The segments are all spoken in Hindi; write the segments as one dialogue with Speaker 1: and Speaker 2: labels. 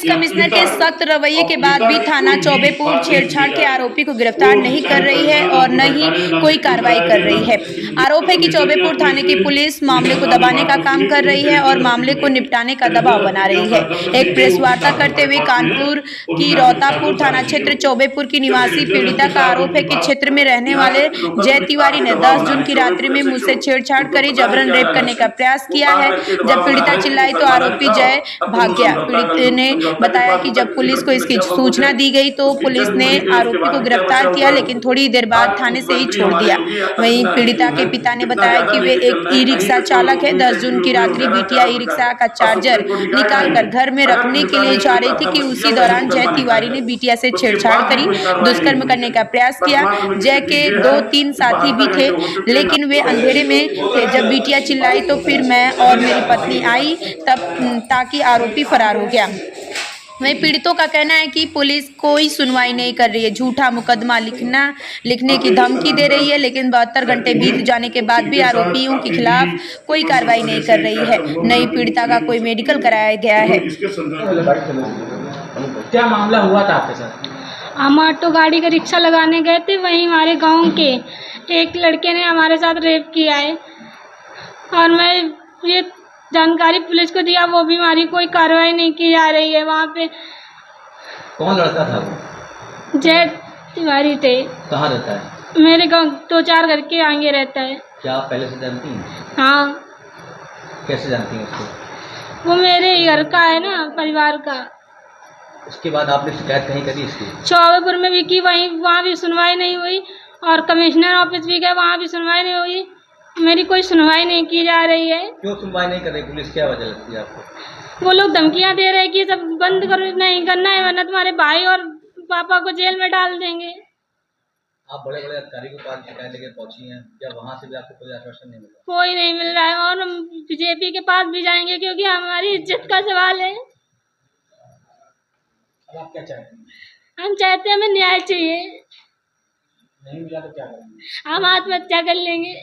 Speaker 1: कमिश्नर के सख्त रवैये के बाद भी थाना चौबेपुर छेड़छाड़ के आरोपी को गिरफ्तार नहीं कर रही है और न ही कोई कार्रवाई कर रही है। आरोप है कि चौबेपुर थाने की पुलिस मामले को दबाने का काम कर रही है और मामले को निपटाने का दबाव बना रही है। एक प्रेस वार्ता करते हुए कानपुर की रौतापुर थाना क्षेत्र चौबेपुर की निवासी पीड़िता का आरोप है कि क्षेत्र में रहने वाले जय तिवारी ने 10 जून की रात्रि में मुझसे छेड़छाड़ करी, जबरन रेप करने का प्रयास किया है। जब पीड़िता चिल्लाई तो आरोपी जय भाग गया। पीड़ित ने बताया कि जब पुलिस को इसकी सूचना दी गई तो पुलिस ने आरोपी को गिरफ्तार किया, लेकिन थोड़ी देर बाद थाने से ही छोड़ दिया। वहीं पीड़िता के पिता ने बताया कि वे एक ई रिक्शा चालक है। 10 जून की रात्रि बिटिया ई रिक्शा का चार्जर निकालकर घर में रखने के लिए जा रही थी कि उसी दौरान जय तिवारी ने बिटिया से छेड़छाड़ करी, दुष्कर्म करने का प्रयास किया। जय के 2-3 साथी भी थे, लेकिन वे अंधेरे में थे। जब बिटिया चिल्लाई तो फिर मैं और मेरी पत्नी आई तब ताकि आरोपी फरार हो गया। वहीं पीड़ितों का कहना है कि पुलिस कोई सुनवाई नहीं कर रही है, झूठा मुकदमा लिखने की धमकी दे रही है, लेकिन 72 घंटे बीत जाने के बाद भी आरोपियों के खिलाफ कोई कार्रवाई नहीं कर रही है। नई पीड़िता का कोई मेडिकल कराया गया है।
Speaker 2: क्या मामला हुआ था आपके साथ?
Speaker 3: हम ऑटो गाड़ी का रिक्शा लगाने गए थे, वहीं हमारे गांव के एक लड़के ने हमारे साथ रेप किया है और मैं ये जानकारी पुलिस को दिया, वो भी हमारी कोई कार्रवाई नहीं की जा रही है। वहाँ पे
Speaker 2: कौन लड़का था वो?
Speaker 3: जय तिवारी थे।
Speaker 2: कहाँ रहता है?
Speaker 3: मेरे गांव 2-4 घर के आगे रहता है।
Speaker 2: क्या आप पहले से जानती हैं?
Speaker 3: हाँ।
Speaker 2: कैसे जानती हैं उसको?
Speaker 3: वो मेरे ही घर का है ना, परिवार का।
Speaker 2: उसके बाद आपने शिकायत कहीं करी इसकी?
Speaker 3: चौबेपुर में भी की, वहाँ भी सुनवाई नहीं हुई और कमिश्नर ऑफिस भी गए, वहाँ भी सुनवाई नहीं हुई। मेरी कोई सुनवाई नहीं की जा रही है।
Speaker 2: क्यों सुनवाई नहीं कर रही पुलिस? क्या वजह लगती है आपको?
Speaker 3: वो लोग धमकियां दे रहे हैं कि सब बंद कर, नहीं करना है वरना तुम्हारे भाई और पापा को जेल में डाल देंगे।
Speaker 2: आप बड़े बड़े अधिकारी के पास शिकायत लेकर पहुंची हैं, क्या वहाँ से भी आपको कोई आश्वासन नहीं मिला?
Speaker 3: कोई नहीं मिल रहा है और हम बीजेपी के पास भी जाएंगे क्योंकि हमारी इज्जत का सवाल है।
Speaker 2: अब आप क्या चाहते हैं?
Speaker 3: हम चाहते हैं हमें न्याय चाहिए।
Speaker 2: नहीं मिला तो क्या करेंगे?
Speaker 3: हम आत्महत्या कर लेंगे।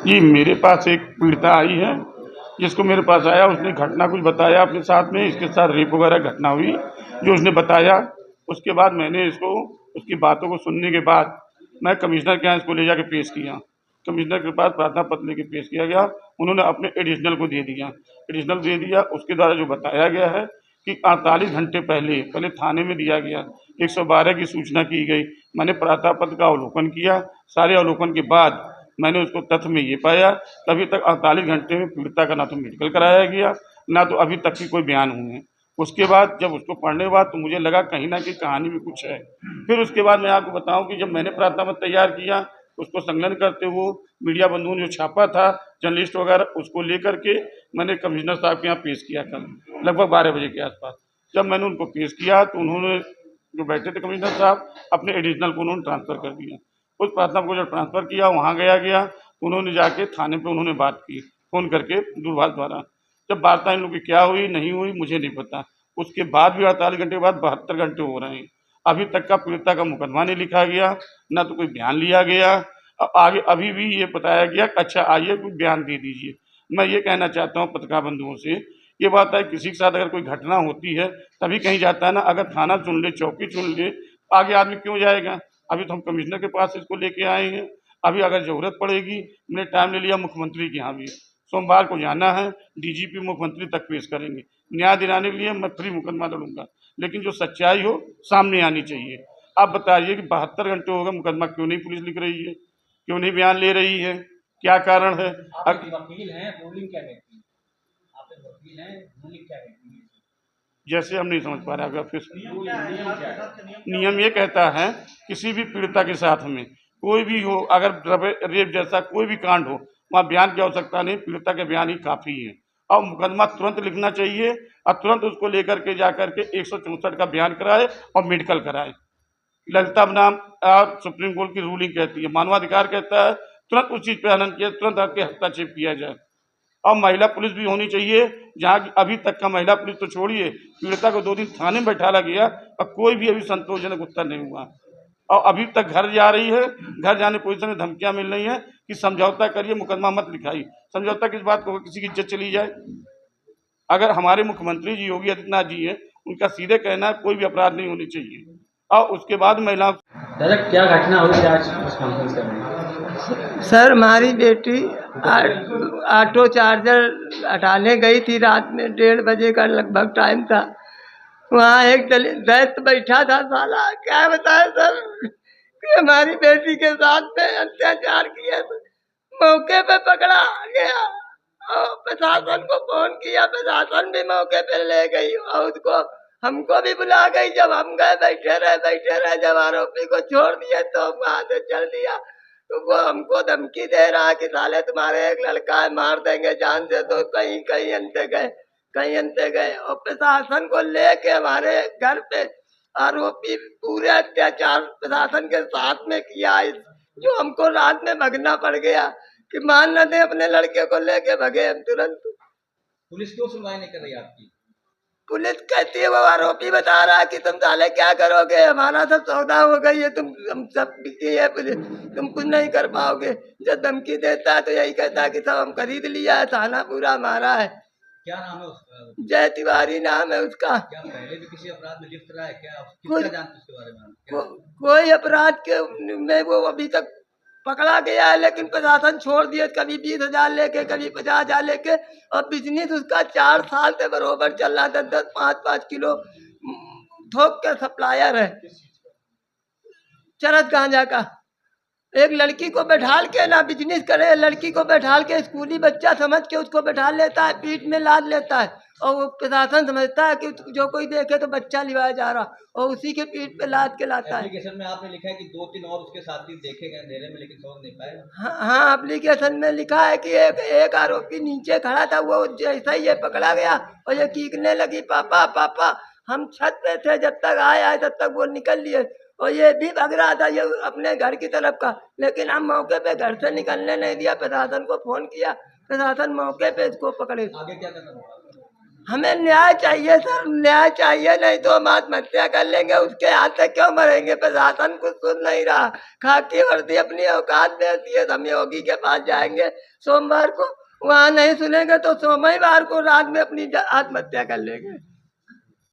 Speaker 4: जी, मेरे पास एक पीड़िता आई है, जिसको मेरे पास आया, उसने घटना कुछ बताया अपने साथ में, इसके साथ रेप वगैरह घटना हुई जो उसने बताया। उसके बाद मैंने इसको उसकी बातों को सुनने के बाद मैं कमिश्नर के यहाँ इसको ले जाके पेश किया। कमिश्नर के पास प्रार्थना पत्र लेके पेश किया गया। उन्होंने अपने एडिशनल को दे दिया। उसके द्वारा जो बताया गया है कि 48 घंटे पहले थाने में दिया गया, 112 की सूचना की गई। मैंने प्रार्थना पत्र का अवलोकन किया। सारे अवलोकन के बाद मैंने उसको तथ्य में ये पाया, अभी तक 48 घंटे में पीड़िता का ना तो मेडिकल कराया गया, ना तो अभी तक की कोई बयान हुए हैं। उसके बाद जब उसको पढ़ने के बाद तो मुझे लगा कहीं ना कहीं कहानी में कुछ है। फिर उसके बाद मैं आपको बताऊं कि जब मैंने प्रार्थना पत्र तैयार किया, उसको संकलन करते हुए मीडिया बंधुओं ने जो छापा था, जर्नलिस्ट वगैरह, उसको लेकर के मैंने कमिश्नर साहब के यहाँ पेश किया कल लगभग 12 बजे के आसपास। जब मैंने उनको पेश किया तो उन्होंने, जो बैठे थे कमिश्नर साहब, अपने एडिशनल को उन्होंने ट्रांसफ़र कर दिया। उस प्रार्थना को जब ट्रांसफ़र किया, वहाँ गया उन्होंने जाके थाने पे उन्होंने बात की फ़ोन करके दूरभाष द्वारा। जब वार्ता इन लोगों की क्या हुई नहीं हुई मुझे नहीं पता। उसके बाद भी 48 घंटे के बाद 72 घंटे हो रहे हैं, अभी तक का पीड़िता का मुकदमा नहीं लिखा गया, ना तो कोई बयान लिया गया। आगे अभी भी ये बताया गया कि अच्छा आइए कोई बयान दे दीजिए। मैं ये कहना चाहता हूँ पत्रकार बंधुओं से, ये बात है किसी के साथ अगर कोई घटना होती है तभी कहीं जाता है ना। अगर थाना चुन ले, चौकी चुन ले, आगे आदमी क्यों जाएगा? अभी तो हम कमिश्नर के पास इसको लेके आए हैं। अभी अगर ज़रूरत पड़ेगी, मैंने टाइम ले लिया मुख्यमंत्री के यहाँ भी, सोमवार को जाना है, डीजीपी मुख्यमंत्री तक पेश करेंगे। न्याय दिलाने के लिए मैं फ्री मुकदमा लड़ूंगा, लेकिन जो सच्चाई हो सामने आनी चाहिए। आप बताइए कि 72 घंटे हो गए, मुकदमा क्यों नहीं पुलिस लिख रही है, क्यों नहीं बयान ले रही है, क्या कारण है?
Speaker 2: वकील हैं, रूलिंग क्या कहती है? आप एक वकील हैं, रूलिंग क्या कहती है?
Speaker 4: जैसे हम नहीं समझ पा रहे हैं। फिर नियम ये कहता है किसी भी पीड़िता के साथ में कोई भी हो, अगर रेप जैसा कोई भी कांड हो, वहाँ बयान की आवश्यकता नहीं, पीड़िता के बयान ही काफ़ी है। और मुकदमा तुरंत लिखना चाहिए और तुरंत उसको लेकर के जाकर के 164 का बयान कराए और मेडिकल कराए। ललिता बनाम और सुप्रीम कोर्ट की रूलिंग कहती है, मानवाधिकार कहता है तुरंत उस चीज़ पर हनन किया, तुरंत आपके हस्तक्षेप किया जाए। और महिला पुलिस भी होनी चाहिए, जहाँ की अभी तक का महिला पुलिस तो छोड़िए, पीड़िता को 2 दिन थाने में बैठाला गया और कोई भी अभी संतोषजनक उत्तर नहीं हुआ। और अभी तक घर जा रही है। घर जाने पोजीशन में धमकियां मिल रही हैं कि समझौता करिए, मुकदमा मत लिखाइए। समझौता किस बात को, किसी की इज्जत चली जाए? अगर हमारे मुख्यमंत्री जी योगी आदित्यनाथ जी हैं, उनका सीधे कहना है कोई भी अपराध नहीं होनी चाहिए। और उसके बाद महिला
Speaker 2: दादा क्या घटना हुई थी आज प्रेस कॉन्फ्रेंस कर रहे हैं?
Speaker 5: सर हमारी बेटी ऑटो चार्जर हटाने गई थी, रात में 1:30 बजे का लगभग टाइम था। वहाँ एक दैत्य बैठा था, साला क्या बताए सर कि हमारी बेटी के साथ में अत्याचार किया। मौके पे पकड़ा गया और प्रशासन को फोन किया, प्रशासन भी मौके पे ले गई और उसको हमको भी बुला गई। जब हम गए बैठे रहे, जब आरोपी को छोड़ दिए तो वहाँ से चल दिया। तो वो हमको धमकी दे रहा है कि साले तुम्हारे एक लड़का है, मार देंगे जान से। तो कहीं अंते गए और प्रशासन को लेके हमारे घर पे आरोपी पूरे अत्याचार प्रशासन के साथ में किया, जो हमको रात में भगना पड़ गया कि मान न दे, अपने लड़के को लेके भगे हम तुरंत।
Speaker 2: पुलिस क्यों सुनवाई नहीं कर रही आपकी?
Speaker 5: पुलिस कहती है, वो आरोपी बता रहा है कि तुम साले क्या करोगे, हमारा सब सौदा हो गई है, हम सब बिकी है, पुलिस तुम कुछ नहीं कर पाओगे। जब धमकी देता है तो यही कहता है कि सब हम खरीद लिया है, थाना पूरा हमारा है।
Speaker 2: क्या नाम है उसका?
Speaker 5: जय तिवारी नाम है उसका।
Speaker 2: क्या पहले भी किसी अपराध में लिप्त रहा है क्या?
Speaker 5: कुछ
Speaker 2: कितना जानते उसके बारे में?
Speaker 5: कोई अपराध के में वो अभी तक पकड़ा गया है, लेकिन प्रशासन छोड़ दिए, कभी 20,000 लेके, कभी 50,000 लेके। और बिजनेस उसका 4 साल से बरोबर चल रहा था। 5-5 किलो थोक के सप्लायर है चरस गांजा का। एक लड़की को बैठाल के ना बिजनेस करे, लड़की को बैठाल के स्कूली बच्चा समझ के उसको बैठा लेता है, पीठ में लाद लेता है। और वो प्रशासन समझता है कि जो कोई देखे तो बच्चा लिवाया जा रहा, और उसी के पीठ पे लाद के लाता है।
Speaker 2: एप्लीकेशन में आपने लिखा है कि 2-3 और उसके साथी देखे गए अंधेरे में, लेकिन समझ नहीं पाए।
Speaker 5: हाँ, एप्लीकेशन में लिखा है कि एक आरोपी नीचे खड़ा था, वो जैसा ही ये पकड़ा गया और ये कीकने लगी, पापा पापा। हम छत पे थे, जब तक आए तब तक वो निकल लिए और ये भी भाग रहा था, ये अपने घर की तरफ का। लेकिन हम मौके पे घर से निकलने नहीं दिया, प्रशासन को फोन किया, प्रशासन मौके पे इसको पकड़े।
Speaker 2: आगे क्या करना होगा?
Speaker 5: हमें न्याय चाहिए सर, न्याय चाहिए, नहीं तो हम आत्महत्या कर लेंगे। उसके हाथ से क्यों मरेंगे? प्रशासन कुछ सुन नहीं रहा। खाकी वर्दी अपनी औकात देती है। हम योगी के पास जाएंगे सोमवार को, वहाँ नहीं सुनेंगे तो सोमवार को रात में अपनी आत्महत्या कर लेंगे।